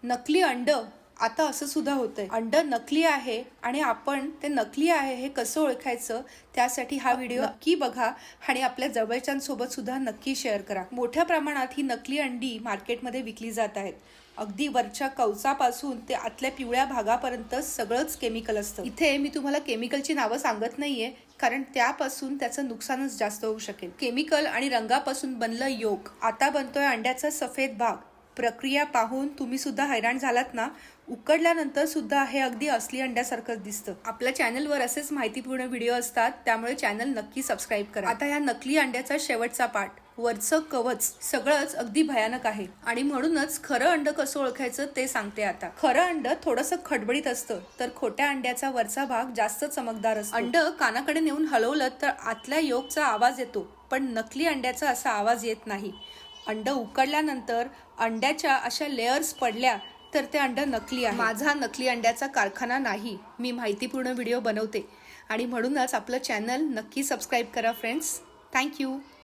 नकली अंड आता असं सुद्धा होतंय, अंड नकली आहे आणि आपण ते नकली आहे हे कसं ओळखायचं, त्यासाठी हा व्हिडिओ नक्की बघा आणि आपल्या जवळच्यांसोबत सुद्धा नक्की शेअर करा। मोठ्या प्रमाणात ही नकली अंडी मार्केटमध्ये विकली जात आहेत। अगदी वरच्या कवचापासून ते आतल्या पिवळ्या भागापर्यंत सगळंच केमिकल असतं। इथे मी तुम्हाला केमिकलची नावं सांगत नाहीये, कारण त्यापासून त्याचं नुकसानच जास्त होऊ शकेल। केमिकल आणि रंगापासून बनलं योग, आता बनतोय अंड्याचा सफेद भाग। प्रक्रिया पाहून तुम्ही सुद्धा हैराण झालात ना? उकडल्यानंतर सुद्धा हे अगदी असली अंड्यासारखंच दिसतं। आपल्या चॅनलवर असेच माहितीपूर्ण व्हिडिओ असतात, त्यामुळे चॅनल नक्की सबस्क्राईब करा। आता या नकली अंड्याचा शेवटचा पार्ट, वरचं कवच, सगळंच अगदी भयानक आहे आणि म्हणूनच खरं अंड कसं ओळखायचं ते सांगते आता। खरं अंड थोडंसं खडबडीत असतं, तर खोट्या अंड्याचा वरचा भाग जास्त चमकदार असतो। अंड कानाकडे नेऊन हलवलं तर आतल्या योगचा आवाज येतो, पण नकली अंड्याचा असा आवाज येत नाही। अंड उकडल्यानंतर अंड्याच्या अशा लेयर्स पडल्या तर ते अंड नकली आहे। माझा नकली अंड्याचा कारखाना नाही, मी माहितीपूर्ण व्हिडिओ बनवते आणि म्हणूनच आपलं चॅनल नक्की सबस्क्राईब करा फ्रेंड्स। थँक्यू।